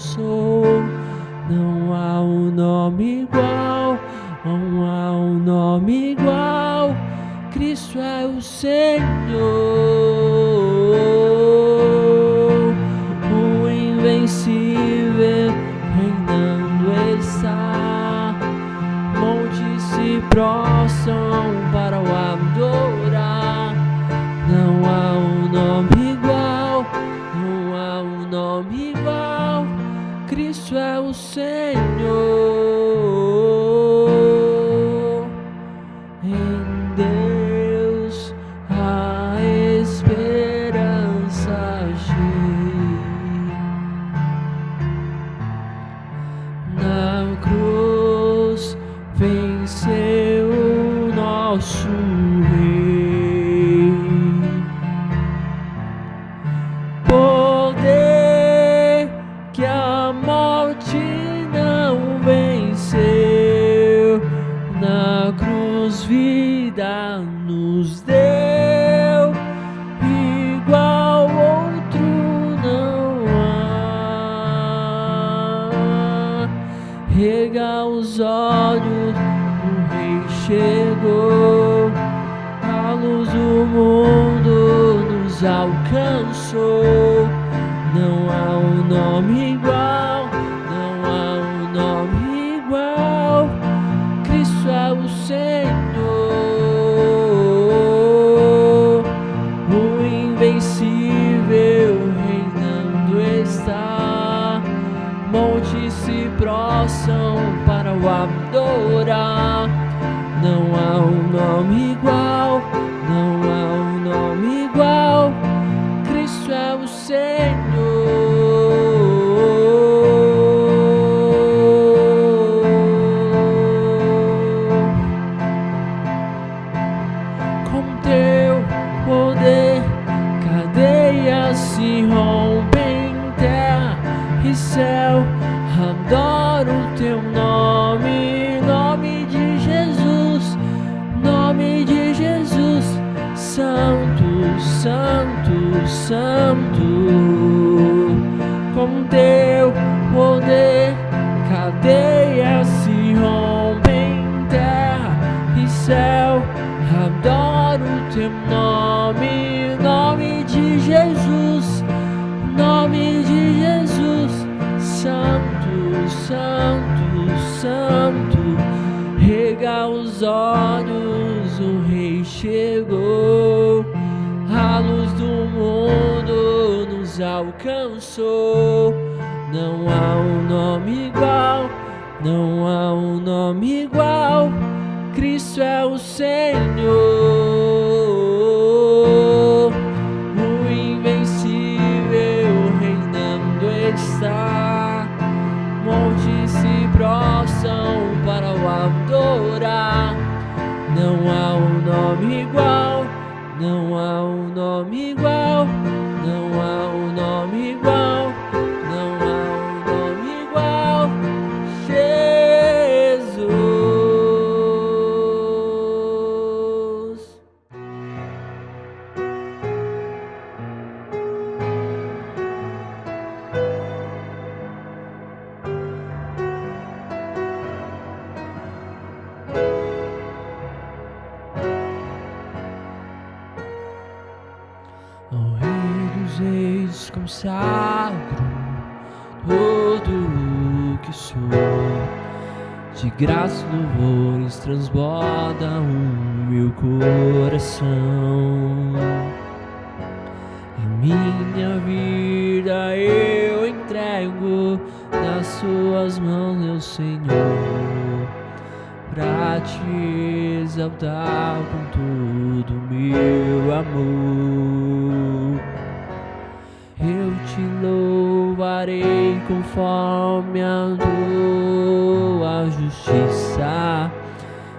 alcançou. Não há um nome igual, não há um nome igual. Cristo é o Senhor, o invencível reinando está. Montes se prostram para o adorar. Não há um nome igual, não há um nome igual. Cristo é o Senhor. Em Deus a esperança achei. Na cruz venceu o nosso Rei. Poder que a morte não venceu, na cruz vida nos deu. Igual outro não há. Rega os olhos, o Rei chegou. A luz do mundo nos alcançou. Não há um nome igual, não há um nome igual. Cristo é o Senhor, o invencível reinando está. Montes se prostram para o adorar. Não há um nome igual, não há um nome igual. Cristo é o Senhor. Com teu poder, cadeias se rompem, terra e céu. Adoro o teu nome, nome de Jesus, nome de Jesus. Santo, santo, santo. Com teu poder, cadeias se rompem, terra e céu. Adoro o teu nome, nome de Jesus, nome de Jesus. Santo, santo, santo. Rega os olhos, o Rei chegou. A luz do mundo nos alcançou. Não há um nome igual, não há um nome igual. Cristo é o Senhor, o invencível reinando está. Montes se prostram para o adorar. Não há um nome igual, não há um nome igual, não há um nome igual, não há um nome igual. Jesus. Ao Rei dos Reis consagro todo o que sou. De graça e louvores transborda o meu coração. A minha vida eu entrego nas suas mãos, meu Senhor, pra te exaltar com todo o meu amor. Eu te louvarei conforme a tua justiça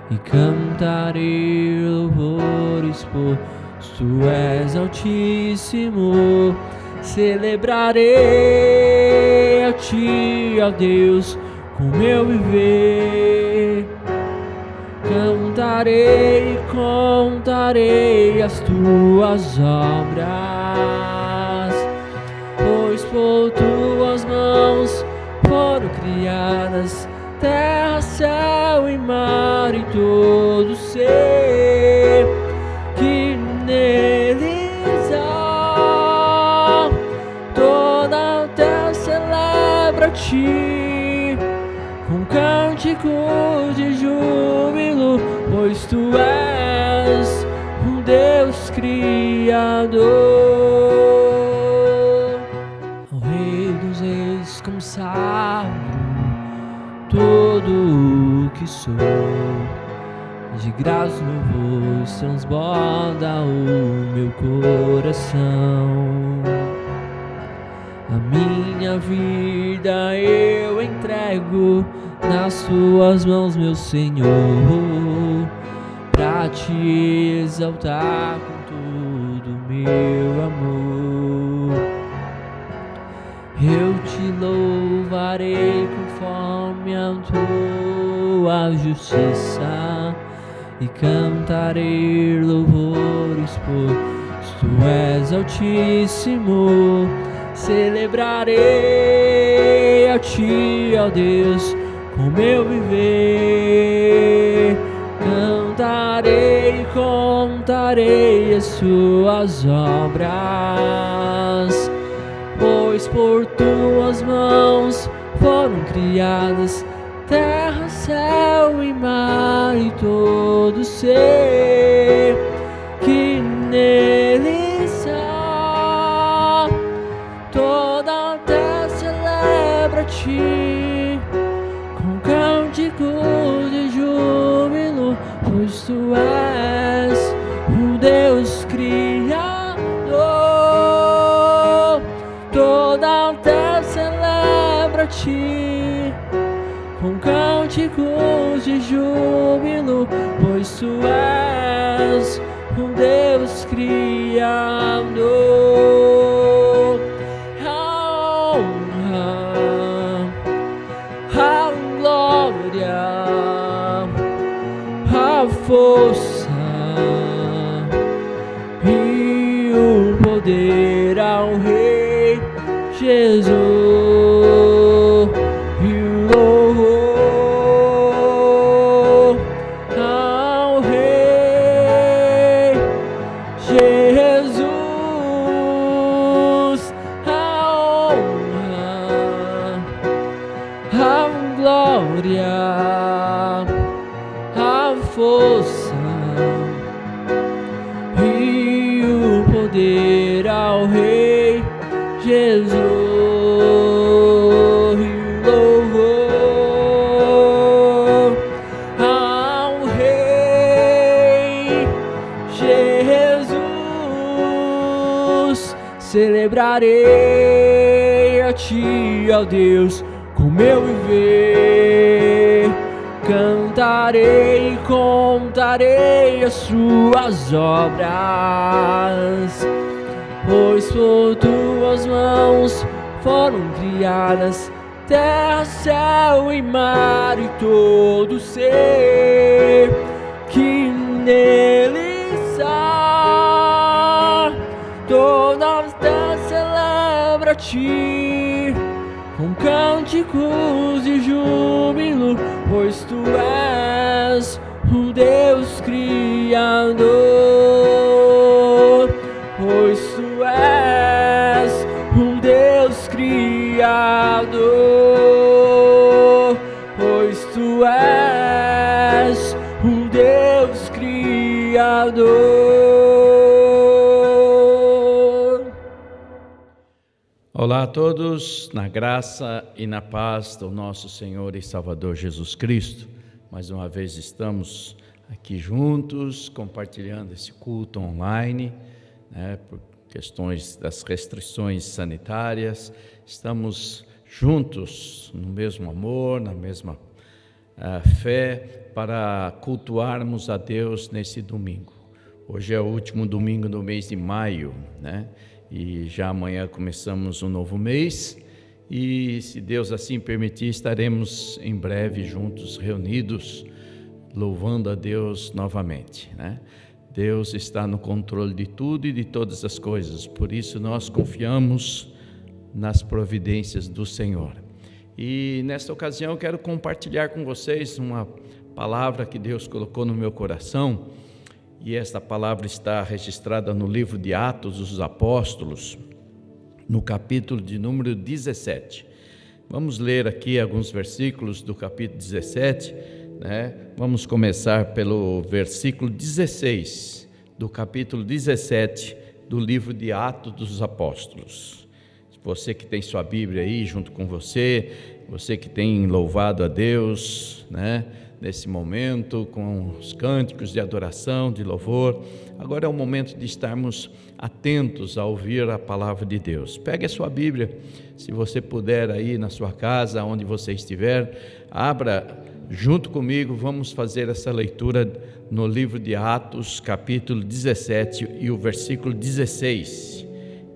e cantarei louvores, pois tu és altíssimo. Celebrarei a ti, ó Deus, com meu viver. Cantarei e contarei as tuas obras, pois por tuas mãos foram criadas terra, céu e mar e todo ser que neles há. Toda a terra celebra a ti com cânticos de júbilo, pois tu és o Deus Criador. Ao Rei dos Reis consagro tudo o que sou, de graça louvor transborda o meu coração. A minha vida eu entrego nas tuas mãos, meu Senhor, pra te exaltar com todo meu amor. Eu te louvarei conforme a tua justiça e cantarei louvores, pois tu és altíssimo. Celebrarei a ti, ó Deus, com meu viver. Cantarei e contarei as suas obras, pois por tuas mãos foram criadas terra, céu e mar e todo ser que neles há. Toda a terra celebra a ti com cânticos de júbilo, pois tu és o Deus Criador. Toda a terra celebra a ti com cânticos de júbilo, pois tu és o Deus Criador. A honra, a glória, a força e o poder ao Rei Jesus. A força e o poder ao Rei Jesus, e o louvor ao Rei Jesus. Celebrarei a ti, ó Deus, com meu viver. Cantarei e contarei as suas obras, pois por tuas mãos foram criadas terra, céu e mar e todo ser que neles há. Toda a terra celebra a ti com cânticos de júbilo, pois tu és o Deus Criador. Pois tu és o Deus Criador. Pois tu és o Deus Criador. Olá a todos, na graça e na paz do nosso Senhor e Salvador Jesus Cristo. Mais uma vez estamos aqui juntos, compartilhando esse culto online, por questões das restrições sanitárias. Estamos juntos no mesmo amor, na mesma fé, para cultuarmos a Deus nesse domingo. Hoje é o último domingo do mês de maio, E já amanhã começamos um novo mês e, se Deus assim permitir, estaremos em breve juntos, reunidos, louvando a Deus novamente, Deus está no controle de tudo e de todas as coisas, por isso nós confiamos nas providências do Senhor. E nesta ocasião eu quero compartilhar com vocês uma palavra que Deus colocou no meu coração, e esta palavra está registrada no livro de Atos dos Apóstolos, no capítulo de número 17. Vamos ler aqui alguns versículos do capítulo 17, né? Vamos começar pelo versículo 16 do capítulo 17 do livro de Atos dos Apóstolos. Você que tem sua Bíblia aí junto com você, você que tem louvado a Deus, né, nesse momento, com os cânticos de adoração, de louvor, agora é o momento de estarmos atentos a ouvir a palavra de Deus. Pegue a sua Bíblia, se você puder aí na sua casa, onde você estiver, abra junto comigo, vamos fazer essa leitura no livro de Atos, capítulo 17 e o versículo 16,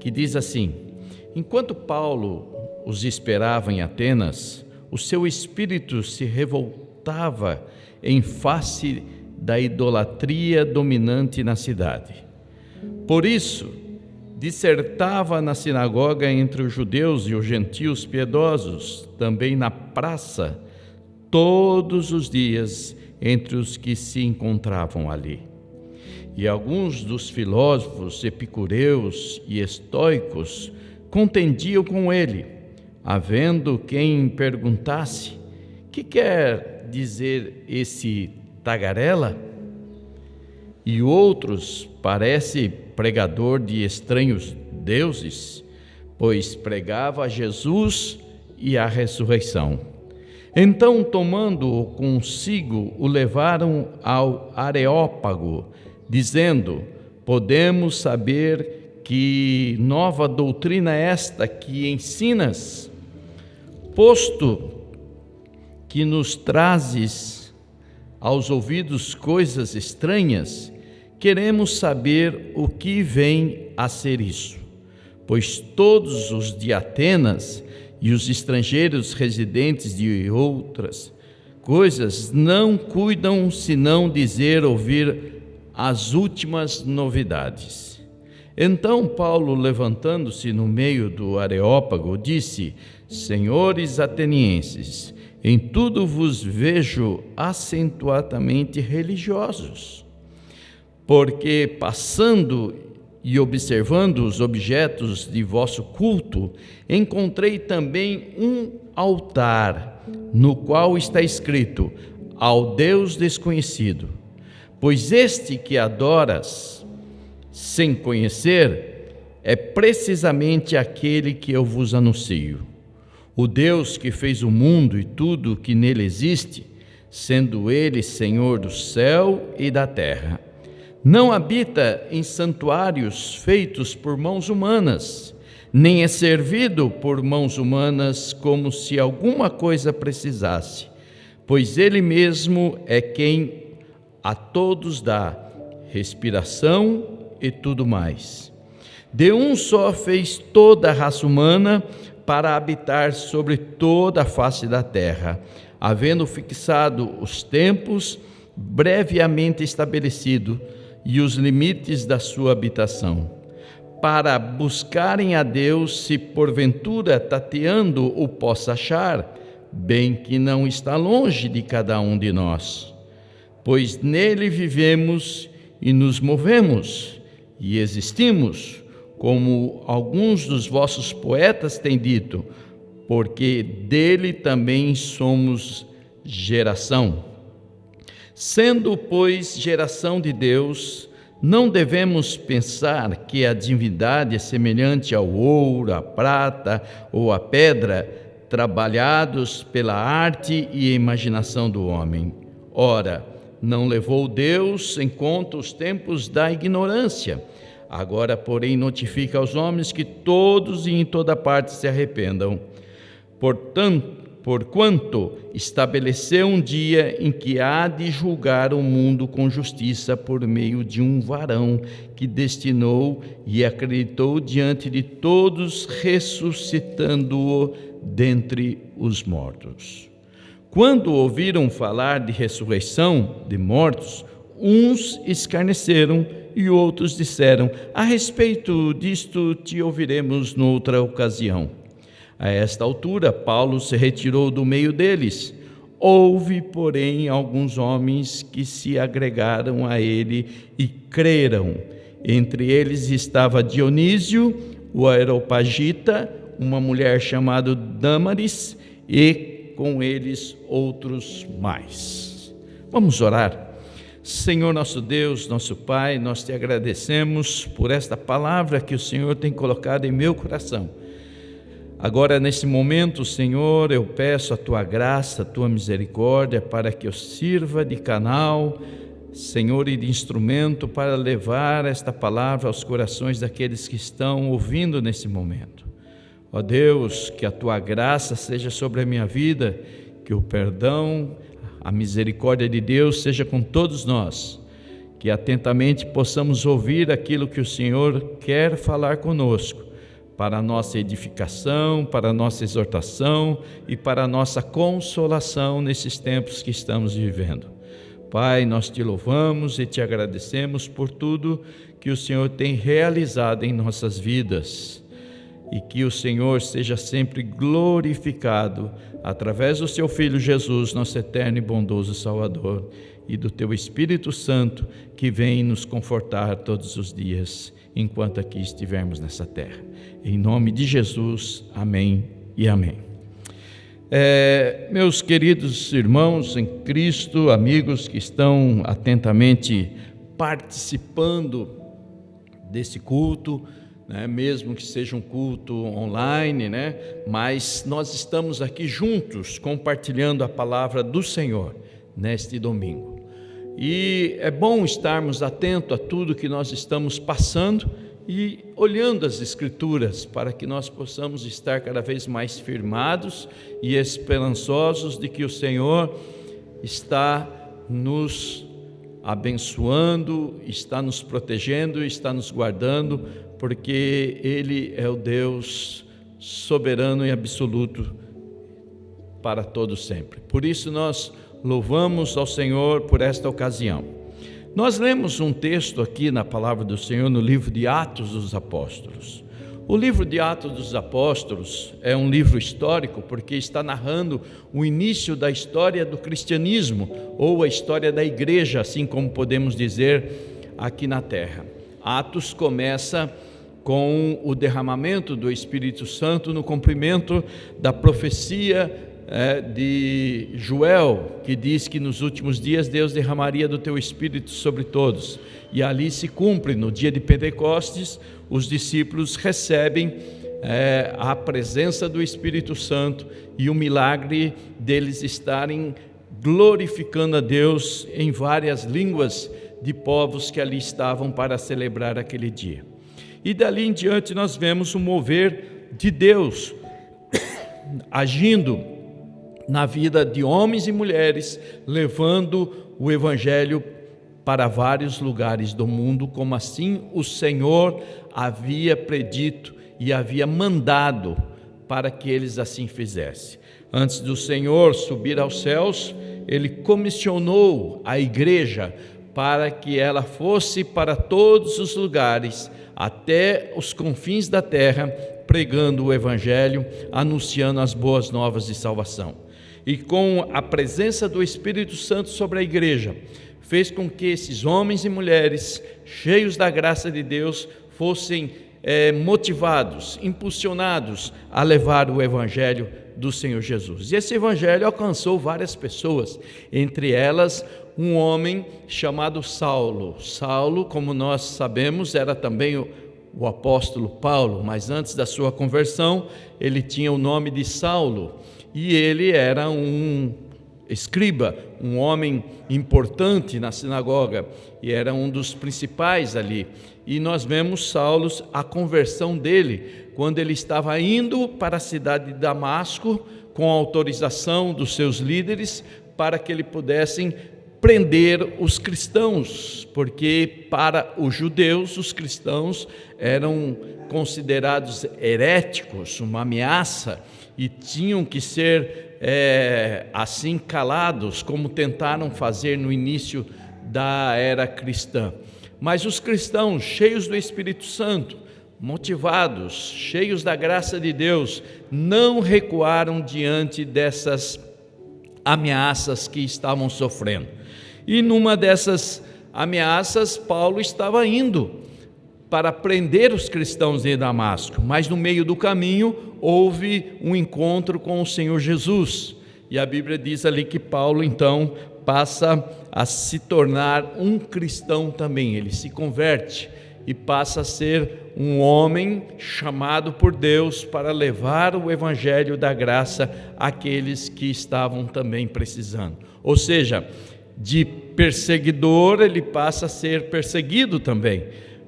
que diz assim: enquanto Paulo os esperava em Atenas, o seu espírito se revoltava em face da idolatria dominante na cidade. Por isso, dissertava na sinagoga entre os judeus e os gentios piedosos, também na praça, todos os dias entre os que se encontravam ali. E alguns dos filósofos epicureus e estoicos contendiam com ele, havendo quem perguntasse: que quer dizer esse tagarela? E outros: parece pregador de estranhos deuses, pois pregava a Jesus e a ressurreição. Então, tomando-o consigo, o levaram ao Areópago, dizendo: podemos saber que nova doutrina é esta que ensinas, posto que nos trazes aos ouvidos coisas estranhas, queremos saber o que vem a ser isso. Pois todos os de Atenas e os estrangeiros residentes de outras coisas não cuidam senão dizer, ouvir as últimas novidades. Então Paulo, levantando-se no meio do Areópago, disse: senhores atenienses, em tudo vos vejo acentuadamente religiosos, porque passando e observando os objetos de vosso culto, encontrei também um altar, no qual está escrito: ao Deus desconhecido. Pois este que adoras sem conhecer é precisamente aquele que eu vos anuncio. O Deus que fez o mundo e tudo o que nele existe, sendo ele Senhor do céu e da terra. Não habita em santuários feitos por mãos humanas, nem é servido por mãos humanas como se alguma coisa precisasse, pois ele mesmo é quem a todos dá respiração e tudo mais. De um só fez toda a raça humana para habitar sobre toda a face da terra, havendo fixado os tempos brevemente estabelecido e os limites da sua habitação, para buscarem a Deus, se porventura tateando o possa achar, bem que não está longe de cada um de nós, pois nele vivemos e nos movemos e existimos, como alguns dos vossos poetas têm dito, porque dele também somos geração. Sendo, pois, geração de Deus, não devemos pensar que a divindade é semelhante ao ouro, à prata ou à pedra, trabalhados pela arte e imaginação do homem. Ora, não levou Deus em conta os tempos da ignorância. Agora, porém, notifica aos homens que todos e em toda parte se arrependam. Porquanto estabeleceu um dia em que há de julgar o mundo com justiça por meio de um varão que destinou e acreditou diante de todos, ressuscitando-o dentre os mortos. Quando ouviram falar de ressurreição de mortos, uns escarneceram e outros disseram: a respeito disto te ouviremos noutra ocasião. A esta altura, Paulo se retirou do meio deles. Houve, porém, alguns homens que se agregaram a ele e creram. Entre eles estava Dionísio, o Areopagita, uma mulher chamada Dâmaris, e com eles outros mais. Vamos orar. Senhor nosso Deus, nosso Pai, nós te agradecemos por esta palavra que o Senhor tem colocado em meu coração. Agora, nesse momento, Senhor, eu peço a Tua graça, a Tua misericórdia, para que eu sirva de canal, Senhor, e de instrumento para levar esta palavra aos corações daqueles que estão ouvindo nesse momento. Ó Deus, que a Tua graça seja sobre a minha vida, que o perdão, a misericórdia de Deus seja com todos nós, que atentamente possamos ouvir aquilo que o Senhor quer falar conosco, para a nossa edificação, para a nossa exortação e para a nossa consolação nesses tempos que estamos vivendo. Pai, nós te louvamos e te agradecemos por tudo que o Senhor tem realizado em nossas vidas, e que o Senhor seja sempre glorificado através do seu Filho Jesus, nosso eterno e bondoso Salvador, e do teu Espírito Santo, que vem nos confortar todos os dias, enquanto aqui estivermos nessa terra. Em nome de Jesus, amém e amém. Meus queridos irmãos em Cristo, amigos que estão atentamente participando desse culto, mesmo que seja um culto online, mas nós estamos aqui juntos compartilhando a palavra do Senhor neste domingo. E é bom estarmos atentos a tudo que nós estamos passando e olhando as Escrituras, para que nós possamos estar cada vez mais firmados e esperançosos de que o Senhor está nos abençoando, está nos protegendo, está nos guardando, porque Ele é o Deus soberano e absoluto para todo sempre. Por isso nós louvamos ao Senhor por esta ocasião. Nós lemos um texto aqui na palavra do Senhor no livro de Atos dos Apóstolos. O livro de Atos dos Apóstolos é um livro histórico, porque está narrando o início da história do cristianismo, ou a história da igreja, assim como podemos dizer aqui na terra. Atos começa com o derramamento do Espírito Santo no cumprimento da profecia de Joel, que diz que nos últimos dias Deus derramaria do teu Espírito sobre todos, e ali se cumpre. No dia de Pentecostes, os discípulos recebem a presença do Espírito Santo e o milagre deles estarem glorificando a Deus em várias línguas de povos que ali estavam para celebrar aquele dia. E dali em diante nós vemos o mover de Deus agindo na vida de homens e mulheres, levando o Evangelho para vários lugares do mundo, como assim o Senhor havia predito e havia mandado para que eles assim fizessem. Antes do Senhor subir aos céus, Ele comissionou a igreja para que ela fosse para todos os lugares, até os confins da terra, pregando o Evangelho, anunciando as boas novas de salvação. E com a presença do Espírito Santo sobre a igreja, fez com que esses homens e mulheres, cheios da graça de Deus, fossem motivados, impulsionados a levar o Evangelho do Senhor Jesus. E esse Evangelho alcançou várias pessoas, entre elas um homem chamado Saulo. Saulo, como nós sabemos, era também o apóstolo Paulo, mas antes da sua conversão, ele tinha o nome de Saulo, e ele era um escriba, um homem importante na sinagoga, e era um dos principais ali. E nós vemos Saulo, a conversão dele, quando ele estava indo para a cidade de Damasco, com a autorização dos seus líderes, para que ele pudessem prender os cristãos, porque para os judeus, os cristãos eram considerados heréticos, uma ameaça, e tinham que ser assim calados, como tentaram fazer no início da era cristã. Mas os cristãos, cheios do Espírito Santo, motivados, cheios da graça de Deus, não recuaram diante dessas ameaças que estavam sofrendo. E numa dessas ameaças, Paulo estava indo para prender os cristãos de Damasco, mas no meio do caminho houve um encontro com o Senhor Jesus, e a Bíblia diz ali que Paulo então passa a se tornar um cristão também, ele se converte e passa a ser um homem chamado por Deus para levar o evangelho da graça àqueles que estavam também precisando. Ou seja, de perseguidor ele passa a ser perseguido também,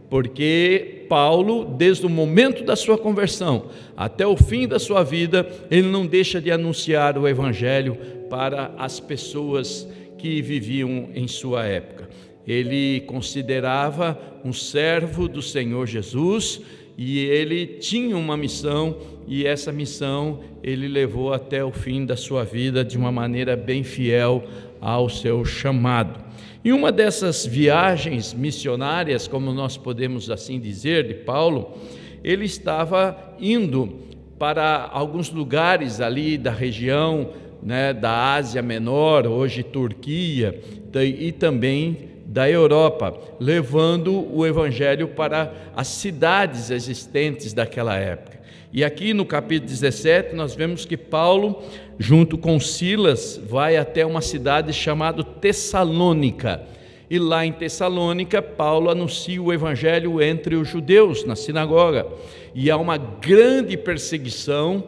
porque Paulo, desde o momento da sua conversão até o fim da sua vida, ele não deixa de anunciar o evangelho para as pessoas que viviam em sua época. Ele considerava um servo do Senhor Jesus e ele tinha uma missão, e essa missão ele levou até o fim da sua vida de uma maneira bem fiel ao seu chamado. Em uma dessas viagens missionárias, como nós podemos assim dizer, de Paulo, ele estava indo para alguns lugares ali da região, da Ásia Menor, hoje Turquia, e também da Europa, levando o evangelho para as cidades existentes daquela época. E aqui no capítulo 17 nós vemos que Paulo, junto com Silas, vai até uma cidade chamada Tessalônica, e lá em Tessalônica Paulo anuncia o evangelho entre os judeus na sinagoga, e há uma grande perseguição,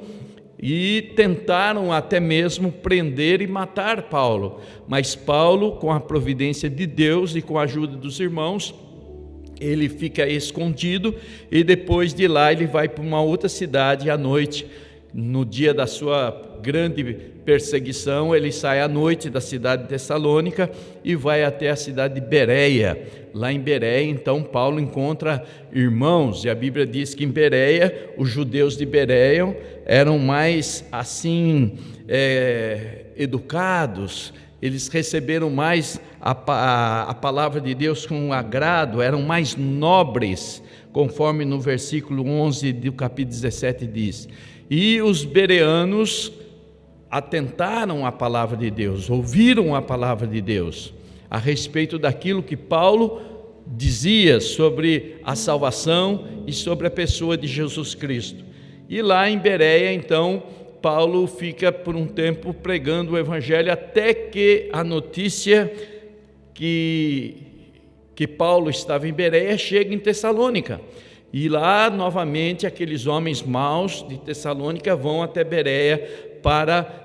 e tentaram até mesmo prender e matar Paulo, mas Paulo, com a providência de Deus e com a ajuda dos irmãos, ele fica escondido, e depois de lá ele vai para uma outra cidade à noite. No dia da sua grande perseguição, ele sai à noite da cidade de Tessalônica e vai até a cidade de Bereia. Lá em Bereia, então, Paulo encontra irmãos, e a Bíblia diz que em Bereia, os judeus de Bereia eram mais assim, educados, eles receberam mais a palavra de Deus com agrado, eram mais nobres, conforme no versículo 11 do capítulo 17 diz. E os bereanos atentaram à palavra de Deus, ouviram a palavra de Deus a respeito daquilo que Paulo dizia sobre a salvação e sobre a pessoa de Jesus Cristo. E lá em Bereia, então, Paulo fica por um tempo pregando o evangelho, até que a notícia que Paulo estava em Bereia chega em Tessalônica. E lá, novamente, aqueles homens maus de Tessalônica vão até Bereia para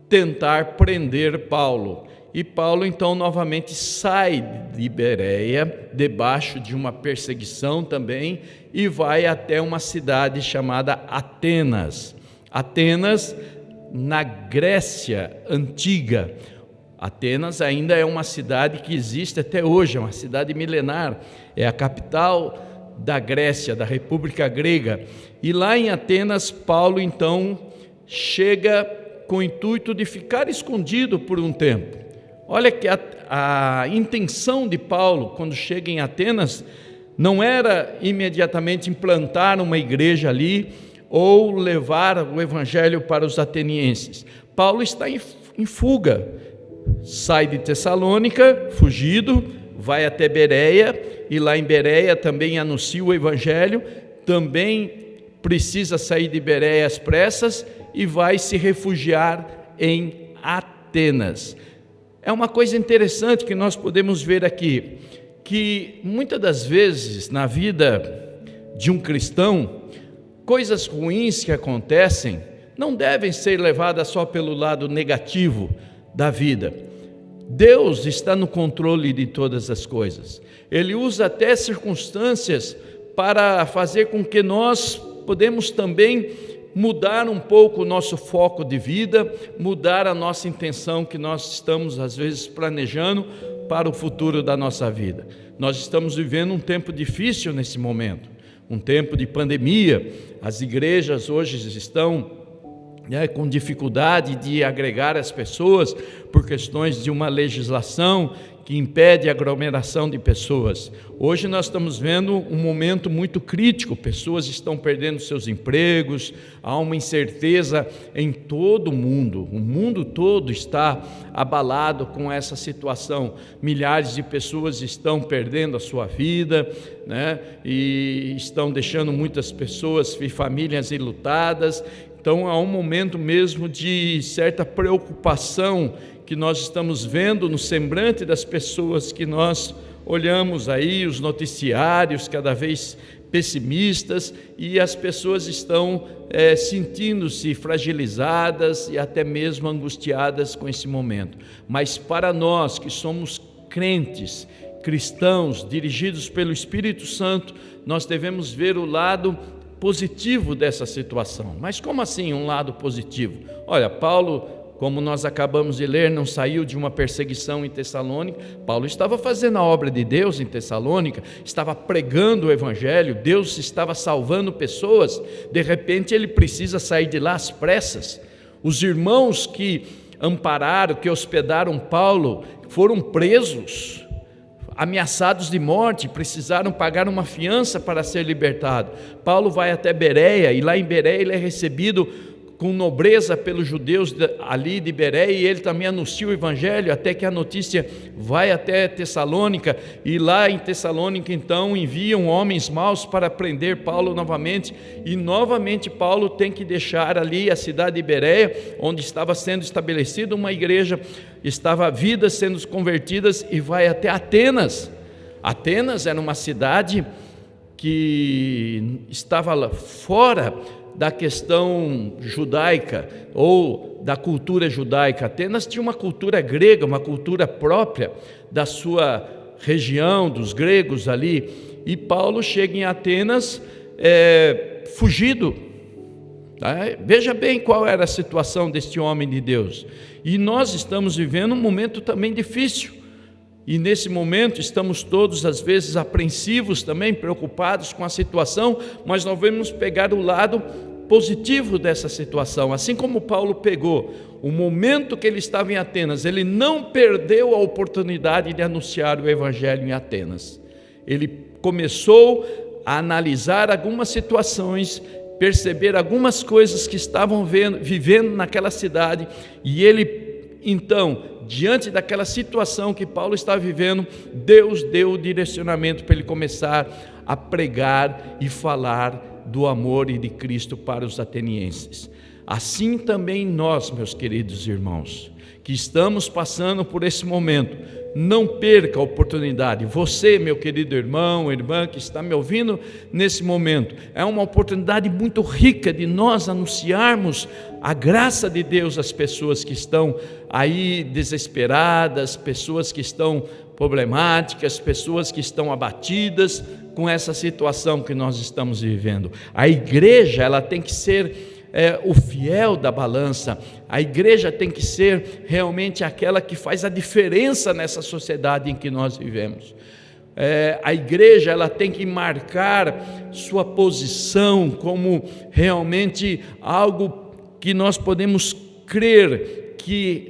tentar prender Paulo. E Paulo, então, novamente sai de Bereia, debaixo de uma perseguição também, e vai até uma cidade chamada Atenas. Atenas, na Grécia Antiga. Atenas ainda é uma cidade que existe até hoje, é uma cidade milenar, é a capital da Grécia, da República Grega. E lá em Atenas, Paulo então chega com o intuito de ficar escondido por um tempo. Olha que a intenção de Paulo, quando chega em Atenas, não era imediatamente implantar uma igreja ali ou levar o evangelho para os atenienses. Paulo está em fuga, sai de Tessalônica, fugido, vai até Bereia, e lá em Bereia também anuncia o evangelho, também precisa sair de Bereia às pressas e vai se refugiar em Atenas. É uma coisa interessante que nós podemos ver aqui, que muitas das vezes na vida de um cristão, coisas ruins que acontecem não devem ser levadas só pelo lado negativo da vida. Deus está no controle de todas as coisas. Ele usa até circunstâncias para fazer com que nós podemos também mudar um pouco o nosso foco de vida, mudar a nossa intenção que nós estamos às vezes planejando para o futuro da nossa vida. Nós estamos vivendo um tempo difícil nesse momento, um tempo de pandemia. As igrejas hoje estão com dificuldade de agregar as pessoas por questões de uma legislação que impede a aglomeração de pessoas. Hoje nós estamos vendo um momento muito crítico, pessoas estão perdendo seus empregos, há uma incerteza em todo o mundo todo está abalado com essa situação, milhares de pessoas estão perdendo a sua vida, e estão deixando muitas pessoas e famílias enlutadas. Então há um momento mesmo de certa preocupação que nós estamos vendo no semblante das pessoas que nós olhamos aí, os noticiários cada vez pessimistas, e as pessoas estão sentindo-se fragilizadas e até mesmo angustiadas com esse momento. Mas para nós que somos crentes, cristãos, dirigidos pelo Espírito Santo, nós devemos ver o lado positivo dessa situação. Mas como assim um lado positivo? Olha, Paulo, como nós acabamos de ler, não saiu de uma perseguição em Tessalônica. Paulo estava fazendo a obra de Deus em Tessalônica, estava pregando o Evangelho, Deus estava salvando pessoas. De repente ele precisa sair de lá às pressas. Os irmãos que ampararam, que hospedaram Paulo, foram presos, ameaçados de morte, precisaram pagar uma fiança para ser libertado. Paulo vai até Bereia, e lá em Bereia ele é recebido com nobreza pelos judeus ali de Bereia, e ele também anuncia o Evangelho, até que a notícia vai até Tessalônica, e lá em Tessalônica então enviam homens maus para prender Paulo novamente, e novamente Paulo tem que deixar ali a cidade de Bereia, onde estava sendo estabelecida uma igreja, estava vidas sendo convertidas, e vai até Atenas. Atenas era uma cidade que estava lá fora da questão judaica ou da cultura judaica. Atenas tinha uma cultura grega, uma cultura própria da sua região, dos gregos ali, e Paulo chega em Atenas fugido. Veja bem qual era a situação deste homem de Deus, e nós estamos vivendo um momento também difícil, e nesse momento estamos todos às vezes apreensivos também, preocupados com a situação, mas nós vamos pegar o lado positivo dessa situação. Assim como Paulo pegou o momento que ele estava em Atenas, ele não perdeu a oportunidade de anunciar o Evangelho em Atenas. Ele começou a analisar algumas situações, perceber algumas coisas que estavam vivendo naquela cidade, e ele então, diante daquela situação que Paulo está vivendo, Deus deu o direcionamento para ele começar a pregar e falar do amor e de Cristo para os atenienses. Assim também nós, meus queridos irmãos, que estamos passando por esse momento, não perca a oportunidade. Você, meu querido irmão, irmã que está me ouvindo nesse momento, é uma oportunidade muito rica de nós anunciarmos a graça de Deus às pessoas que estão aí desesperadas, pessoas que estão problemáticas, pessoas que estão abatidas com essa situação que nós estamos vivendo. A igreja, ela tem que ser o fiel da balança. A igreja tem que ser realmente aquela que faz a diferença nessa sociedade em que nós vivemos. A igreja, ela tem que marcar sua posição como realmente algo que nós podemos crer que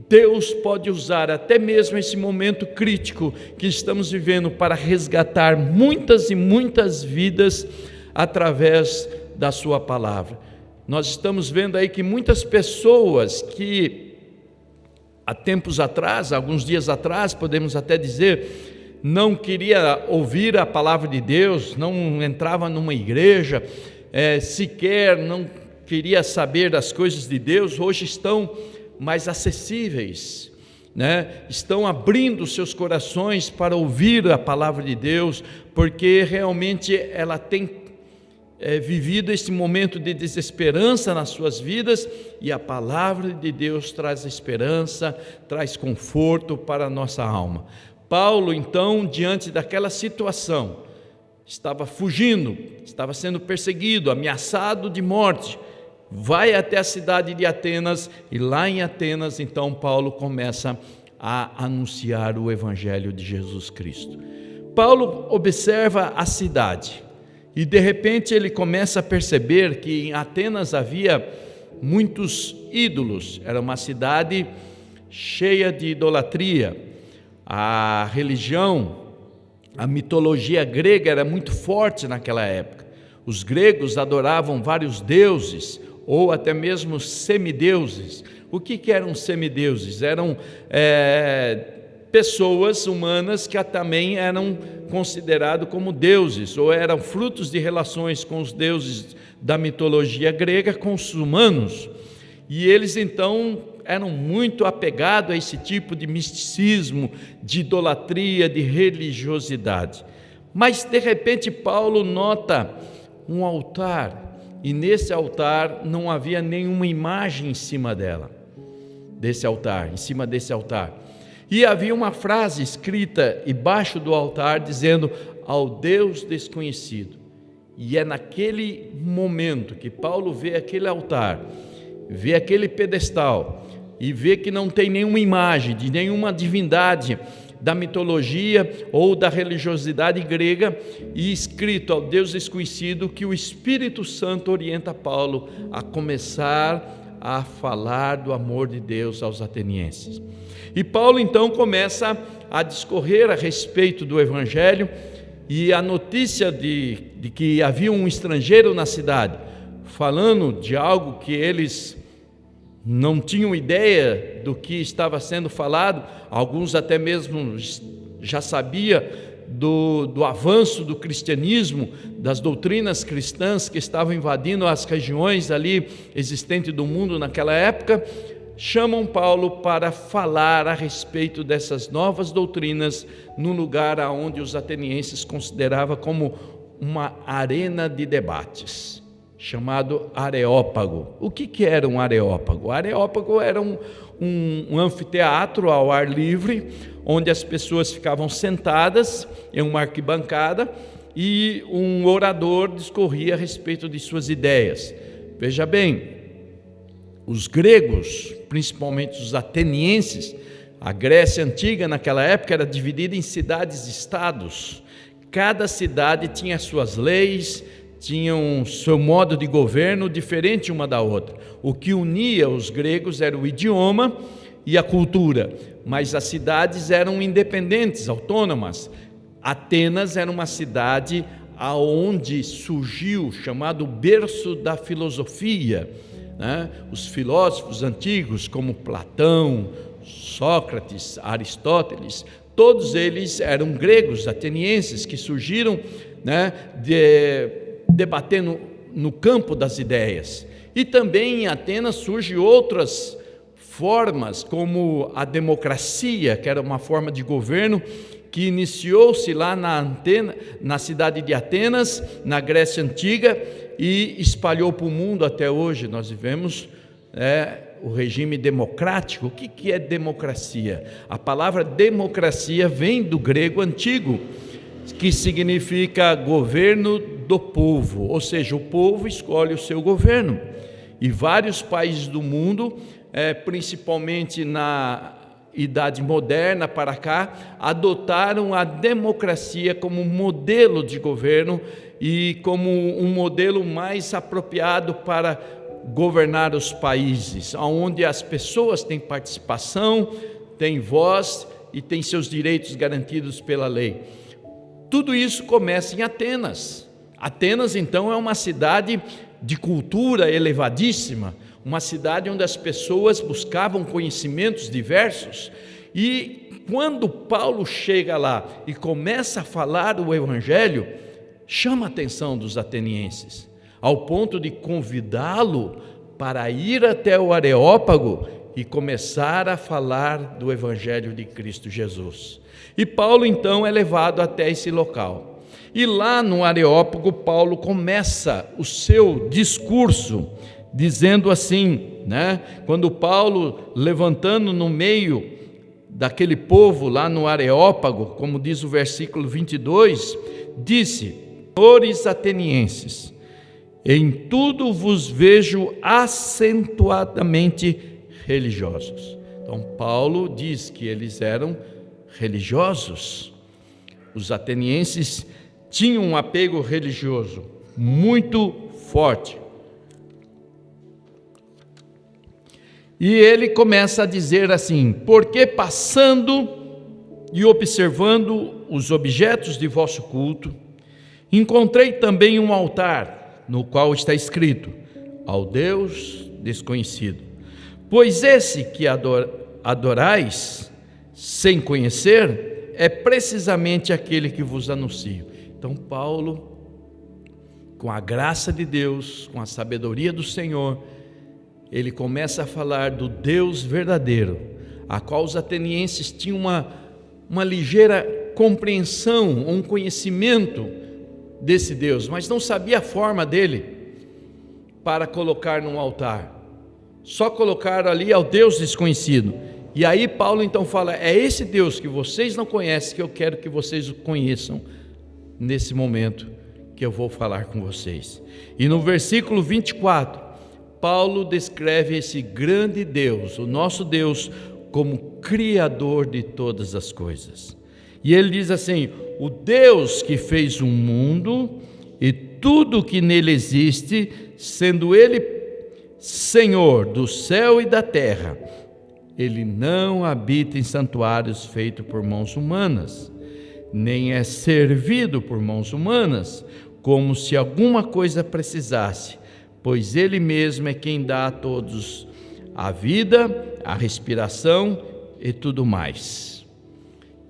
Deus pode usar até mesmo esse momento crítico que estamos vivendo para resgatar muitas e muitas vidas através da sua palavra. Nós estamos vendo aí que muitas pessoas que há tempos atrás, alguns dias atrás, podemos até dizer, não queria ouvir a palavra de Deus, não entrava numa igreja, sequer não queria saber das coisas de Deus, hoje estão mais acessíveis, estão abrindo seus corações para ouvir a palavra de Deus, porque realmente ela tem vivido esse momento de desesperança nas suas vidas, e a palavra de Deus traz esperança, traz conforto para a nossa alma. Paulo, então, diante daquela situação, estava fugindo, estava sendo perseguido, ameaçado de morte, vai até a cidade de Atenas, e lá em Atenas, então, Paulo começa a anunciar o Evangelho de Jesus Cristo. Paulo observa a cidade, e de repente ele começa a perceber que em Atenas havia muitos ídolos, era uma cidade cheia de idolatria. A religião, a mitologia grega era muito forte naquela época. Os gregos adoravam vários deuses, ou até mesmo semideuses. O que eram semideuses? Eram pessoas humanas que também eram considerados como deuses, ou eram frutos de relações com os deuses da mitologia grega com os humanos. E eles então eram muito apegados a esse tipo de misticismo, de idolatria, de religiosidade. Mas de repente Paulo nota um altar, e nesse altar não havia nenhuma imagem em cima em cima desse altar. E havia uma frase escrita embaixo do altar dizendo: ao Deus desconhecido. E é naquele momento que Paulo vê aquele altar, vê aquele pedestal e vê que não tem nenhuma imagem de nenhuma divindade da mitologia ou da religiosidade grega, e escrito ao Deus desconhecido, que o Espírito Santo orienta Paulo a começar a falar do amor de Deus aos atenienses. E Paulo então começa a discorrer a respeito do Evangelho, e a notícia de que havia um estrangeiro na cidade, falando de algo que eles não tinham ideia do que estava sendo falado. Alguns até mesmo já sabiam do avanço do cristianismo, das doutrinas cristãs que estavam invadindo as regiões ali existentes do mundo naquela época. Chamam Paulo para falar a respeito dessas novas doutrinas num lugar onde os atenienses consideravam como uma arena de debates, chamado Areópago. O que era um Areópago? O Areópago era um anfiteatro ao ar livre, onde as pessoas ficavam sentadas em uma arquibancada e um orador discorria a respeito de suas ideias. Veja bem, os gregos, principalmente os atenienses, a Grécia antiga naquela época era dividida em cidades-estados. Cada cidade tinha suas leis, tinha seu modo de governo diferente uma da outra. O que unia os gregos era o idioma e a cultura, mas as cidades eram independentes, autônomas. Atenas era uma cidade aonde surgiu, chamado berço da filosofia, né? Os filósofos antigos como Platão, Sócrates, Aristóteles, todos eles eram gregos, atenienses, que surgiram, né, debatendo no campo das ideias. E também em Atenas surgem outras formas, como a democracia, que era uma forma de governo que iniciou-se lá na cidade de Atenas, na Grécia Antiga, e espalhou para o mundo até hoje. Nós vivemos o regime democrático. O que é democracia? A palavra democracia vem do grego antigo, que significa governo do povo, ou seja, o povo escolhe o seu governo. E vários países do mundo, principalmente na Idade Moderna para cá, adotaram a democracia como modelo de governo e como um modelo mais apropriado para governar os países, onde as pessoas têm participação, têm voz e têm seus direitos garantidos pela lei. Tudo isso começa em Atenas. Atenas, então, é uma cidade de cultura elevadíssima, uma cidade onde as pessoas buscavam conhecimentos diversos. E quando Paulo chega lá e começa a falar o Evangelho, chama a atenção dos atenienses, ao ponto de convidá-lo para ir até o Areópago e começar a falar do Evangelho de Cristo Jesus. E Paulo então é levado até esse local. E lá no Areópago, Paulo começa o seu discurso dizendo assim, né? Quando Paulo, levantando no meio daquele povo lá no Areópago, como diz o versículo 22, disse: Senhores atenienses, em tudo vos vejo acentuadamente religiosos. Então Paulo diz que eles eram religiosos. Os atenienses tinham um apego religioso muito forte. E ele começa a dizer assim: porque passando e observando os objetos de vosso culto, encontrei também um altar, no qual está escrito: ao Deus desconhecido. Pois esse que adorais sem conhecer, é precisamente aquele que vos anuncio. Então Paulo, com a graça de Deus, com a sabedoria do Senhor, ele começa a falar do Deus verdadeiro, a qual os atenienses tinham uma ligeira compreensão, um conhecimento desse Deus, mas não sabia a forma dele para colocar num altar. Só colocaram ali ao Deus desconhecido. E aí Paulo então fala: é esse Deus que vocês não conhecem que eu quero que vocês o conheçam nesse momento que eu vou falar com vocês. E no versículo 24, Paulo descreve esse grande Deus, o nosso Deus, como Criador de todas as coisas. E ele diz assim: o Deus que fez o mundo e tudo que nele existe, sendo ele Senhor do céu e da terra, ele não habita em santuários feitos por mãos humanas, nem é servido por mãos humanas, como se alguma coisa precisasse, pois ele mesmo é quem dá a todos a vida, a respiração e tudo mais.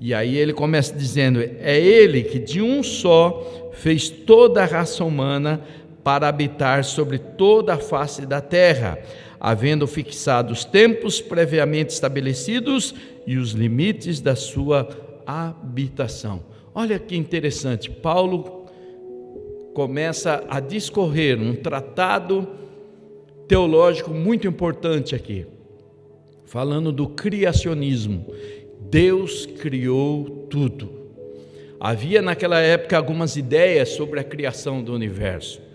E aí ele começa dizendo: é ele que de um só fez toda a raça humana para habitar sobre toda a face da terra, havendo fixado os tempos previamente estabelecidos e os limites da sua habitação. Olha que interessante, Paulo começa a discorrer um tratado teológico muito importante aqui, falando do criacionismo. Deus criou tudo. Havia naquela época algumas ideias sobre a criação do universo,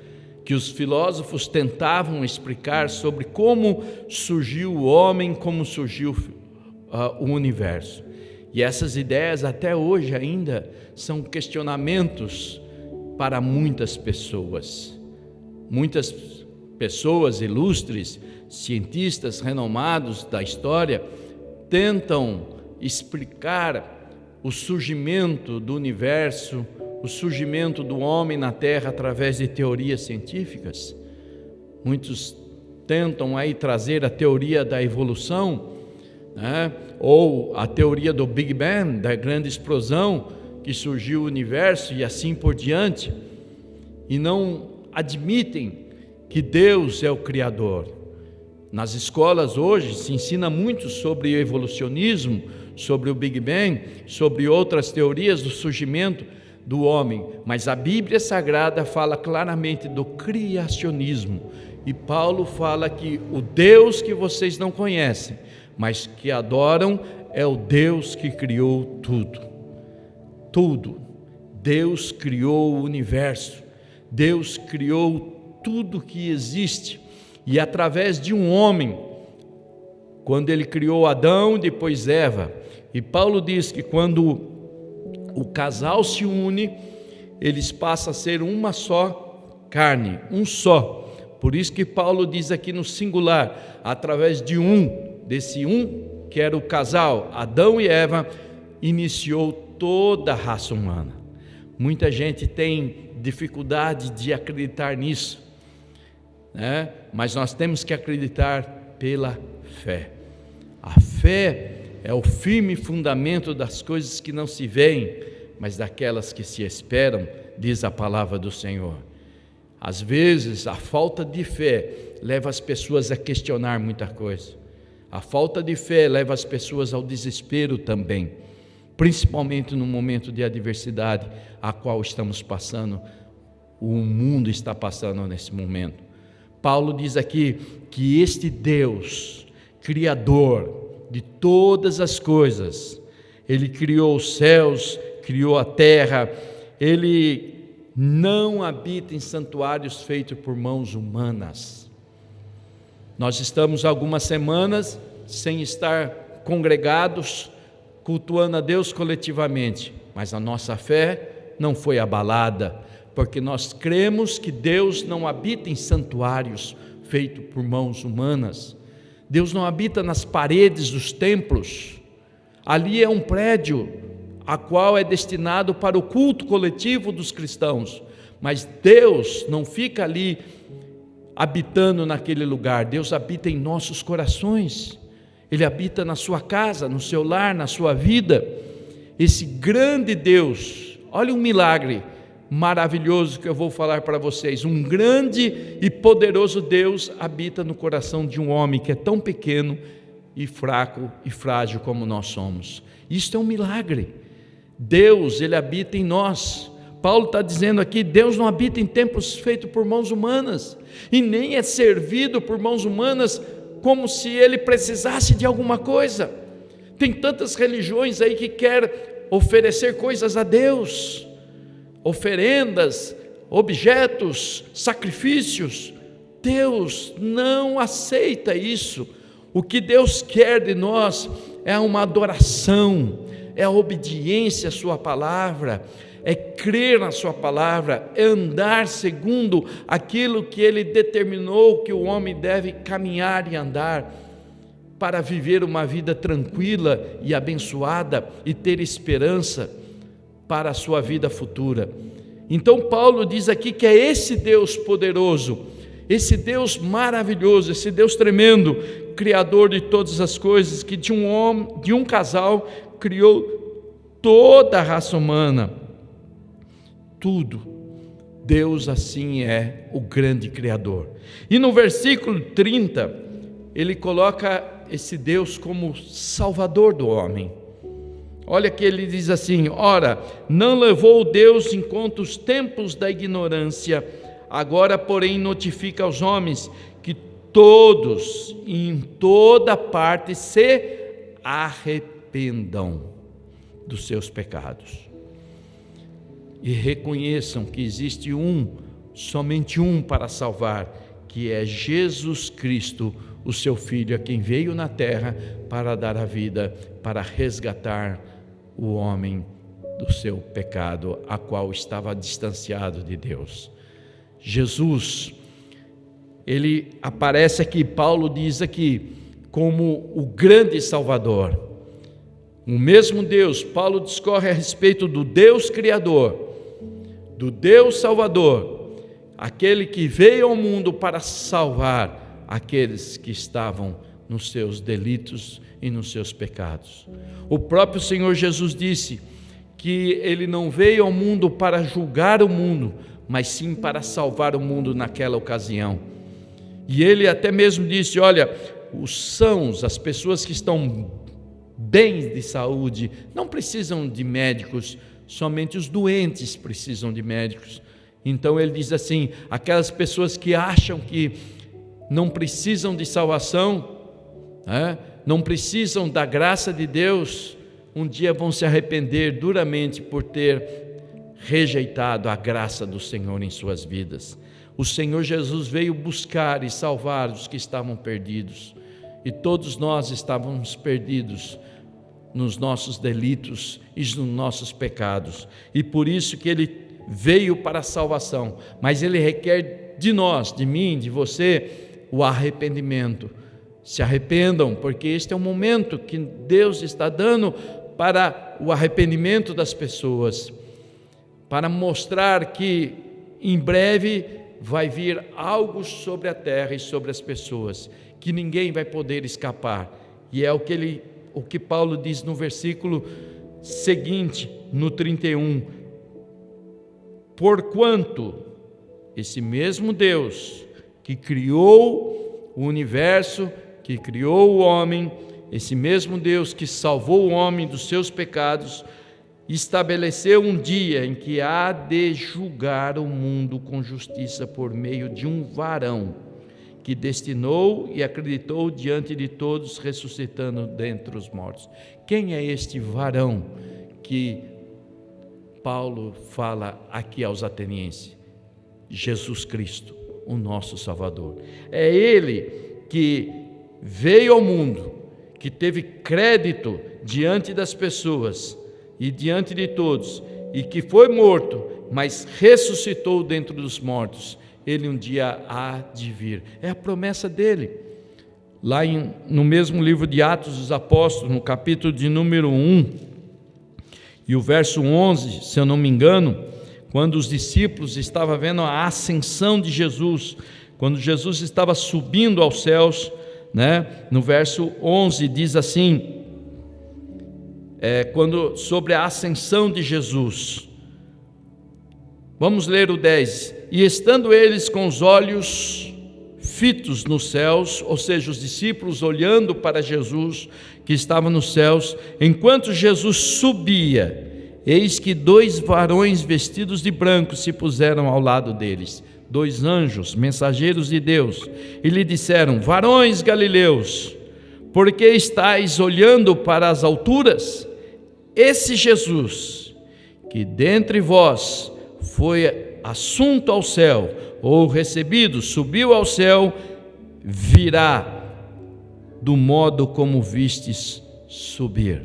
que os filósofos tentavam explicar sobre como surgiu o homem, como surgiu o universo. E essas ideias até hoje ainda são questionamentos para muitas pessoas. Muitas pessoas ilustres, cientistas renomados da história, tentam explicar o surgimento do universo, o surgimento do homem na Terra através de teorias científicas. Muitos tentam aí trazer a teoria da evolução, né? Ou a teoria do Big Bang, da grande explosão que surgiu o universo e assim por diante, e não admitem que Deus é o Criador. Nas escolas hoje se ensina muito sobre o evolucionismo, sobre o Big Bang, sobre outras teorias do surgimento do homem, mas a Bíblia Sagrada fala claramente do criacionismo, e Paulo fala que o Deus que vocês não conhecem, mas que adoram, é o Deus que criou tudo. Tudo. Deus criou o universo, Deus criou tudo que existe, e através de um homem, quando ele criou Adão, depois Eva, e Paulo diz que quando o casal se une, eles passam a ser uma só carne, um só. Por isso que Paulo diz aqui no singular, através de desse que era o casal, Adão e Eva, iniciou toda a raça humana. Muita gente tem dificuldade de acreditar nisso, né? Mas nós temos que acreditar pela fé. A fé é o firme fundamento das coisas que não se veem, mas daquelas que se esperam, diz a palavra do Senhor. Às vezes, a falta de fé leva as pessoas a questionar muita coisa. A falta de fé leva as pessoas ao desespero também, principalmente no momento de adversidade a qual estamos passando, o mundo está passando nesse momento. Paulo diz aqui que este Deus, Criador de todas as coisas, Ele criou os céus, criou a terra, Ele não habita em santuários feitos por mãos humanas. Nós estamos algumas semanas sem estar congregados, cultuando a Deus coletivamente, mas a nossa fé não foi abalada, porque nós cremos que Deus não habita em santuários feitos por mãos humanas. Deus não habita nas paredes dos templos. Ali é um prédio a qual é destinado para o culto coletivo dos cristãos, mas Deus não fica ali habitando naquele lugar. Deus habita em nossos corações. Ele habita na sua casa, no seu lar, na sua vida. Esse grande Deus, olha um milagre maravilhoso que eu vou falar para vocês. Um grande e poderoso Deus habita no coração de um homem que é tão pequeno e fraco e frágil como nós somos. Isto é um milagre. Deus, Ele habita em nós. Paulo está dizendo aqui, Deus não habita em templos feitos por mãos humanas, e nem é servido por mãos humanas como se Ele precisasse de alguma coisa. Tem tantas religiões aí que querem oferecer coisas a Deus, oferendas, objetos, sacrifícios. Deus não aceita isso. O que Deus quer de nós é uma adoração, é a obediência à sua palavra, é crer na sua palavra, é andar segundo aquilo que Ele determinou que o homem deve caminhar e andar, para viver uma vida tranquila e abençoada e ter esperança para a sua vida futura. Então Paulo diz aqui que é esse Deus poderoso, esse Deus maravilhoso, esse Deus tremendo, Criador de todas as coisas, que de um casal criou toda a raça humana. Tudo. Deus assim é o grande Criador. E no versículo 30, ele coloca esse Deus como Salvador do homem. Olha que ele diz assim: ora, não levou Deus em conta os tempos da ignorância, agora porém notifica aos homens que todos, em toda parte, se arrependam dos seus pecados e reconheçam que existe somente um para salvar, que é Jesus Cristo, o seu Filho, a quem veio na terra para dar a vida, para resgatar o homem do seu pecado, a qual estava distanciado de Deus. Jesus, ele aparece aqui, Paulo diz aqui, como o grande Salvador. O mesmo Deus, Paulo discorre a respeito do Deus Criador, do Deus Salvador, aquele que veio ao mundo para salvar aqueles que estavam nos seus delitos e nos seus pecados. O próprio Senhor Jesus disse que Ele não veio ao mundo para julgar o mundo, mas sim para salvar o mundo naquela ocasião. E Ele até mesmo disse: olha, os sãos, as pessoas que estão bem de saúde, não precisam de médicos, somente os doentes precisam de médicos. Então Ele diz assim: aquelas pessoas que acham que não precisam de salvação, não precisam da graça de Deus, um dia vão se arrepender duramente por ter rejeitado a graça do Senhor em suas vidas. O Senhor Jesus veio buscar e salvar os que estavam perdidos, e todos nós estávamos perdidos nos nossos delitos e nos nossos pecados, e por isso que Ele veio para a salvação, mas Ele requer de nós, de mim, de você, o arrependimento. Se arrependam, porque este é o momento que Deus está dando para o arrependimento das pessoas, para mostrar que em breve vai vir algo sobre a terra e sobre as pessoas, que ninguém vai poder escapar, e é o que Paulo diz no versículo seguinte, no 31, porquanto esse mesmo Deus que criou o universo, que criou o homem, esse mesmo Deus que salvou o homem dos seus pecados, estabeleceu um dia em que há de julgar o mundo com justiça por meio de um varão que destinou e acreditou diante de todos, ressuscitando dentre os mortos. Quem é este varão que Paulo fala aqui aos atenienses? Jesus Cristo, o nosso Salvador. É Ele que veio ao mundo, que teve crédito diante das pessoas e diante de todos, e que foi morto, mas ressuscitou dentre dos mortos. Ele um dia há de vir. É a promessa dele. lá no mesmo livro de Atos dos Apóstolos, no capítulo de número 1, e o verso 11, se eu não me engano, quando os discípulos estavam vendo a ascensão de Jesus, quando Jesus estava subindo aos céus, né? No verso 11 diz assim, sobre a ascensão de Jesus. Vamos ler o 10. E estando eles com os olhos fitos nos céus, ou seja, os discípulos olhando para Jesus que estava nos céus, enquanto Jesus subia, eis que 2 varões vestidos de branco se puseram ao lado deles, 2 anjos, mensageiros de Deus, e lhe disseram: varões galileus, por que estáis olhando para as alturas? Esse Jesus, que dentre vós foi assunto ao céu, ou recebido, subiu ao céu, virá do modo como vistes subir.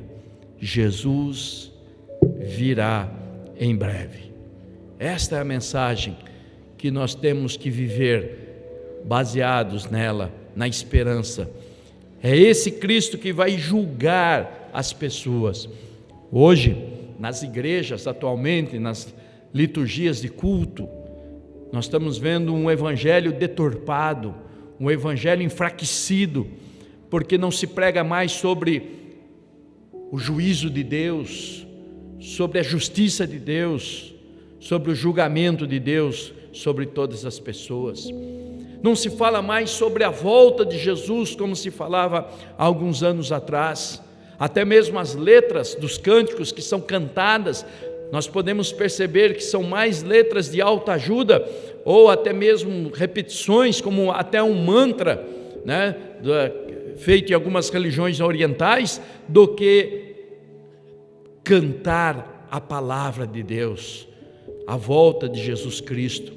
Jesus virá em breve. Esta é a mensagem que nós temos que viver baseados nela, na esperança. É esse Cristo que vai julgar as pessoas. Hoje, nas igrejas, atualmente, nas liturgias de culto, nós estamos vendo um evangelho deturpado, um evangelho enfraquecido, porque não se prega mais sobre o juízo de Deus, sobre a justiça de Deus, sobre o julgamento de Deus sobre todas as pessoas. Não se fala mais sobre a volta de Jesus como se falava há alguns anos atrás. Até mesmo as letras dos cânticos que são cantadas, nós podemos perceber que são mais letras de autoajuda, ou até mesmo repetições, como até um mantra, né, feito em algumas religiões orientais, do que cantar a palavra de Deus, a volta de Jesus Cristo.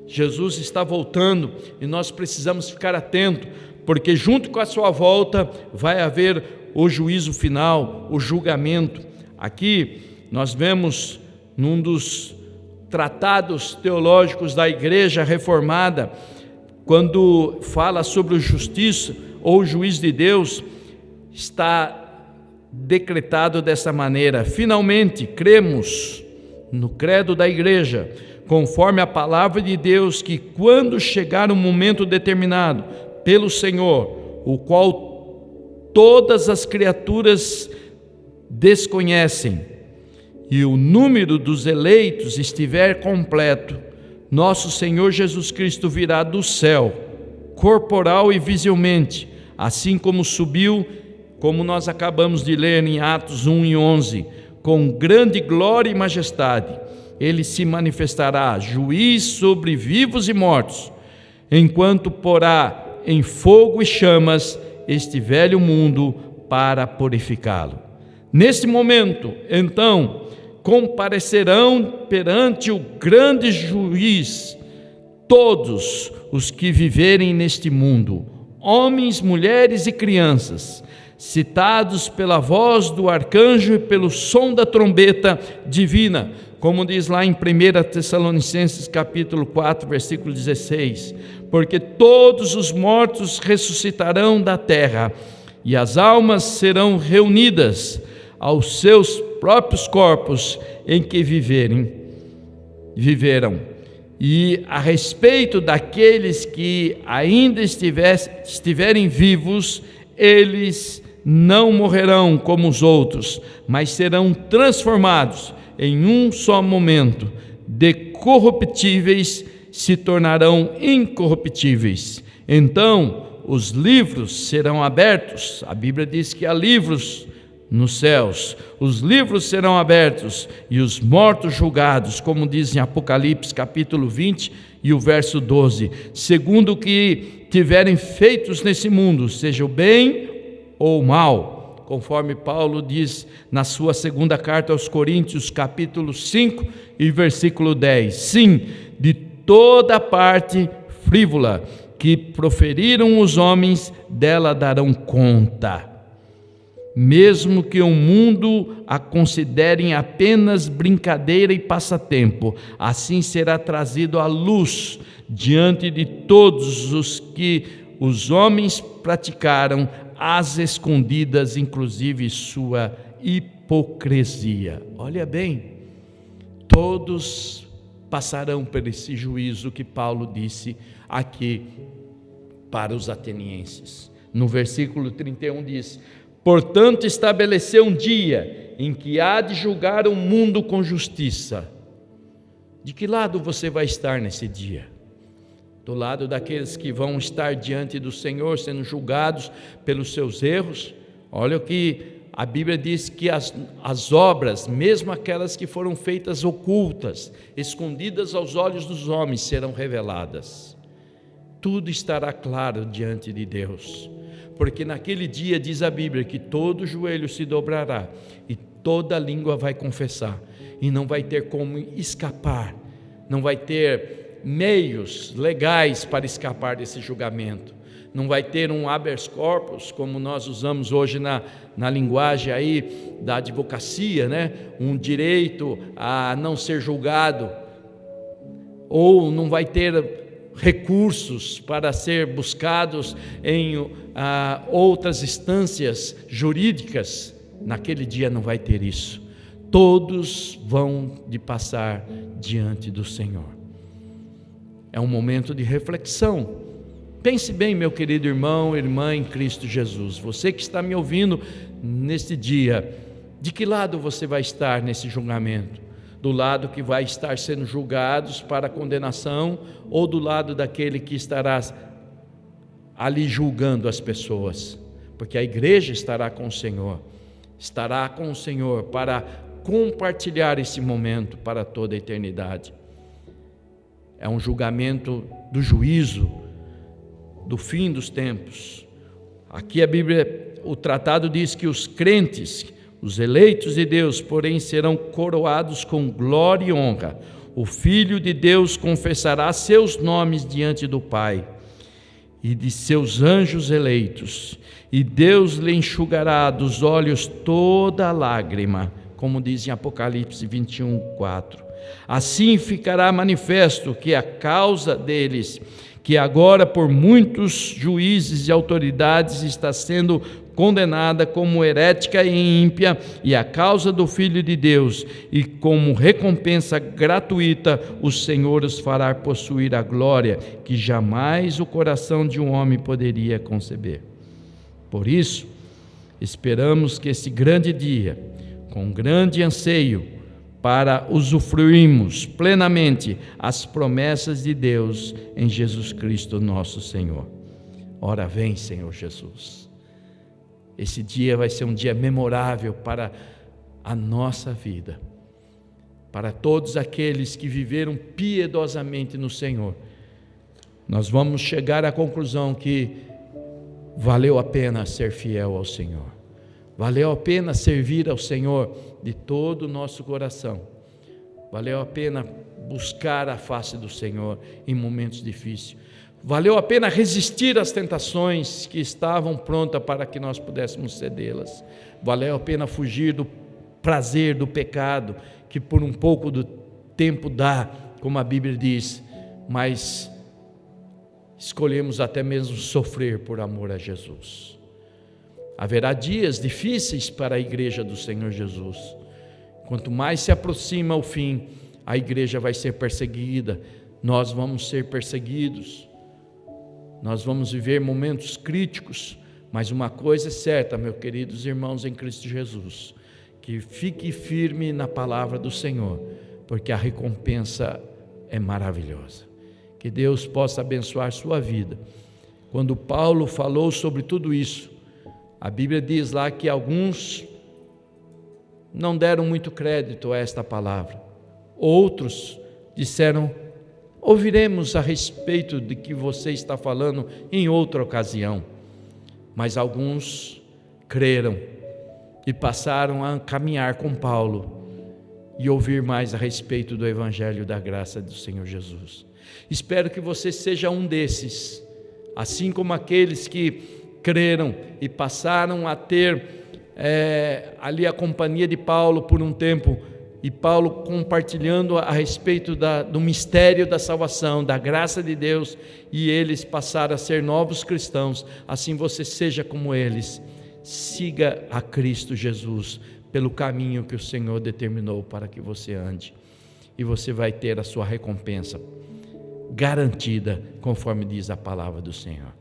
Jesus está voltando e nós precisamos ficar atentos, porque junto com a sua volta vai haver o juízo final, o julgamento. Aqui nós vemos num dos tratados teológicos da Igreja Reformada, quando fala sobre a justiça ou o juízo de Deus, está decretado dessa maneira: finalmente cremos no credo da Igreja, conforme a palavra de Deus, que quando chegar um momento determinado pelo Senhor, o qual todas as criaturas desconhecem, e o número dos eleitos estiver completo, nosso Senhor Jesus Cristo virá do céu, corporal e visivelmente, assim como subiu, como nós acabamos de ler em Atos 1 e 11, com grande glória e majestade. Ele se manifestará, juiz sobre vivos e mortos, enquanto porá em fogo e chamas este velho mundo para purificá-lo. Neste momento, então, comparecerão perante o grande juiz todos os que viverem neste mundo, homens, mulheres e crianças, citados pela voz do arcanjo e pelo som da trombeta divina, como diz lá em 1 Tessalonicenses capítulo 4, versículo 16, porque todos os mortos ressuscitarão da terra, e as almas serão reunidas aos seus próprios corpos em que viveram. E a respeito daqueles que ainda estiverem vivos, eles não morrerão como os outros, mas serão transformados em um só momento, de corruptíveis se tornarão incorruptíveis. Então os livros serão abertos. A Bíblia diz que há livros nos céus. Os livros serão abertos e os mortos julgados, como diz em Apocalipse capítulo 20 e o verso 12, segundo o que tiverem feitos nesse mundo, seja o bem ou o mal, conforme Paulo diz na sua segunda carta aos Coríntios, capítulo 5 e versículo 10. Sim, de toda parte frívola que proferiram os homens, dela darão conta. Mesmo que o mundo a considerem apenas brincadeira e passatempo, assim será trazido à luz diante de todos os que os homens praticaram às escondidas, inclusive sua hipocrisia. Olha bem, todos passarão por esse juízo que Paulo disse aqui para os atenienses. No versículo 31 diz: portanto estabeleceu um dia em que há de julgar o mundo com justiça. De que lado você vai estar nesse dia? Do lado daqueles que vão estar diante do Senhor, sendo julgados pelos seus erros? Olha o que a Bíblia diz, que as obras, mesmo aquelas que foram feitas ocultas, escondidas aos olhos dos homens, serão reveladas. Tudo estará claro diante de Deus, porque naquele dia diz a Bíblia que todo joelho se dobrará e toda língua vai confessar, e não vai ter como escapar, não vai ter meios legais para escapar desse julgamento. Não vai ter um habeas corpus, como nós usamos hoje na linguagem aí da advocacia, né? Um direito a não ser julgado, ou não vai ter recursos para ser buscados em outras instâncias jurídicas. Naquele dia não vai ter isso. Todos vão de passar diante do Senhor. É um momento de reflexão. Pense bem, meu querido irmão, irmã em Cristo Jesus, você que está me ouvindo neste dia, de que lado você vai estar nesse julgamento? Do lado que vai estar sendo julgados para a condenação, ou do lado daquele que estará ali julgando as pessoas? Porque a igreja estará com o Senhor para compartilhar esse momento para toda a eternidade. É um julgamento do juízo, do fim dos tempos. Aqui a Bíblia, o tratado diz que os crentes, os eleitos de Deus, porém serão coroados com glória e honra. O Filho de Deus confessará seus nomes diante do Pai e de seus anjos eleitos, e Deus lhe enxugará dos olhos toda lágrima, como diz em Apocalipse 21:4. Assim ficará manifesto que a causa deles, que agora por muitos juízes e autoridades está sendo condenada como herética e ímpia, e a causa do Filho de Deus, e como recompensa gratuita o Senhor os fará possuir a glória que jamais o coração de um homem poderia conceber. Por isso, esperamos que esse grande dia, com grande anseio, para usufruirmos plenamente as promessas de Deus em Jesus Cristo nosso Senhor. Ora vem, Senhor Jesus. Esse dia vai ser um dia memorável para a nossa vida, para todos aqueles que viveram piedosamente no Senhor. Nós vamos chegar à conclusão que valeu a pena ser fiel ao Senhor. Valeu a pena servir ao Senhor de todo o nosso coração. Valeu a pena buscar a face do Senhor em momentos difíceis. Valeu a pena resistir às tentações que estavam prontas para que nós pudéssemos cedê-las. Valeu a pena fugir do prazer do pecado, que por um pouco do tempo dá, como a Bíblia diz, mas escolhemos até mesmo sofrer por amor a Jesus. Haverá dias difíceis para a igreja do Senhor Jesus. Quanto mais se aproxima o fim, a igreja vai ser perseguida, nós vamos ser perseguidos, nós vamos viver momentos críticos, mas uma coisa é certa, meus queridos irmãos em Cristo Jesus, que fique firme na palavra do Senhor, porque a recompensa é maravilhosa. Que Deus possa abençoar sua vida. Quando Paulo falou sobre tudo isso, a Bíblia diz lá que alguns não deram muito crédito a esta palavra. Outros disseram: ouviremos a respeito de que você está falando em outra ocasião. Mas alguns creram e passaram a caminhar com Paulo e ouvir mais a respeito do Evangelho da graça do Senhor Jesus. Espero que você seja um desses, assim como aqueles que creram e passaram a ter ali a companhia de Paulo por um tempo, e Paulo compartilhando a respeito do mistério da salvação, da graça de Deus, e eles passaram a ser novos cristãos. Assim você seja como eles, siga a Cristo Jesus pelo caminho que o Senhor determinou para que você ande, e você vai ter a sua recompensa garantida, conforme diz a palavra do Senhor.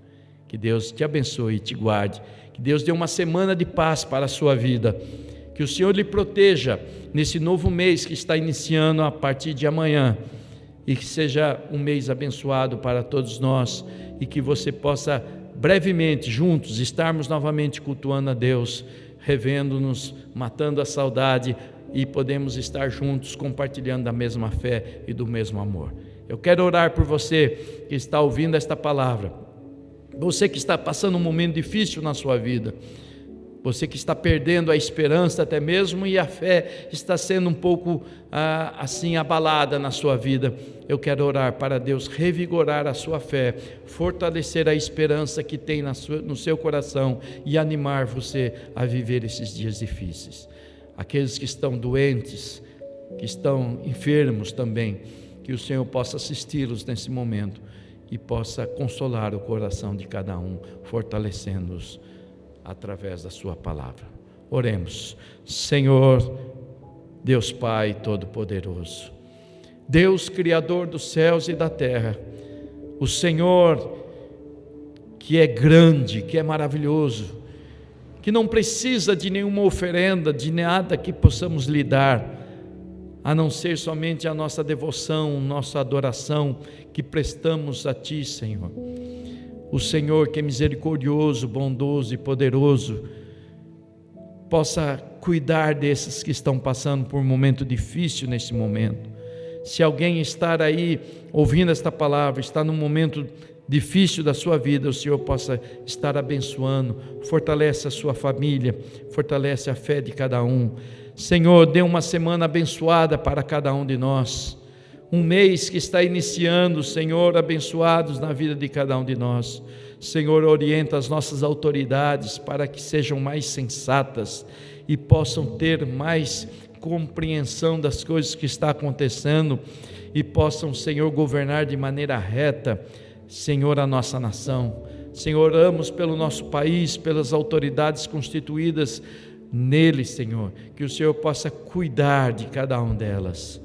Que Deus te abençoe e te guarde, que Deus dê uma semana de paz para a sua vida, que o Senhor lhe proteja nesse novo mês que está iniciando a partir de amanhã, e que seja um mês abençoado para todos nós, e que você possa brevemente juntos estarmos novamente cultuando a Deus, revendo-nos, matando a saudade, e podemos estar juntos compartilhando da mesma fé e do mesmo amor. Eu quero orar por você que está ouvindo esta palavra, você que está passando um momento difícil na sua vida, você que está perdendo a esperança até mesmo, e a fé está sendo um pouco assim abalada na sua vida. Eu quero orar para Deus revigorar a sua fé, fortalecer a esperança que tem no seu coração e animar você a viver esses dias difíceis. Aqueles que estão doentes, que estão enfermos também, que o Senhor possa assisti-los nesse momento e possa consolar o coração de cada um, fortalecendo-os através da sua palavra. Oremos. Senhor, Deus Pai Todo-Poderoso, Deus Criador dos céus e da terra, o Senhor que é grande, que é maravilhoso, que não precisa de nenhuma oferenda, de nada que possamos lhe dar, a não ser somente a nossa devoção, nossa adoração que prestamos a Ti, Senhor. O Senhor, que é misericordioso, bondoso e poderoso, possa cuidar desses que estão passando por um momento difícil nesse momento. Se alguém estar aí ouvindo esta palavra, está num momento difícil da sua vida, o Senhor possa estar abençoando, fortalece a sua família, fortalece a fé de cada um. Senhor, dê uma semana abençoada para cada um de nós, um mês que está iniciando, Senhor, abençoados na vida de cada um de nós. Senhor, orienta as nossas autoridades para que sejam mais sensatas e possam ter mais compreensão das coisas que estão acontecendo e possam, Senhor, governar de maneira reta, Senhor, a nossa nação. Senhor, oramos pelo nosso país, pelas autoridades constituídas nele, Senhor, que o Senhor possa cuidar de cada uma delas,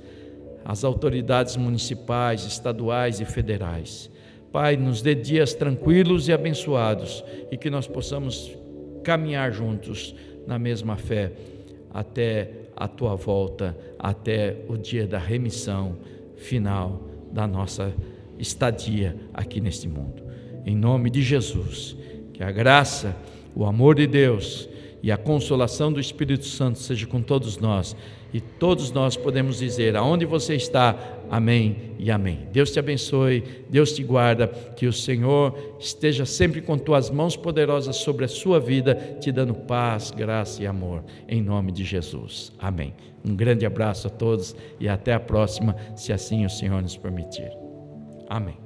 as autoridades municipais, estaduais e federais. Pai, nos dê dias tranquilos e abençoados, e que nós possamos caminhar juntos na mesma fé até a Tua volta, até o dia da remissão final da nossa estadia aqui neste mundo. Em nome de Jesus, que a graça, o amor de Deus e a consolação do Espírito Santo seja com todos nós, e todos nós podemos dizer, aonde você está, amém e amém. Deus te abençoe, Deus te guarda, que o Senhor esteja sempre com tuas mãos poderosas sobre a sua vida, te dando paz, graça e amor, em nome de Jesus, amém. Um grande abraço a todos e até a próxima, se assim o Senhor nos permitir. Amém.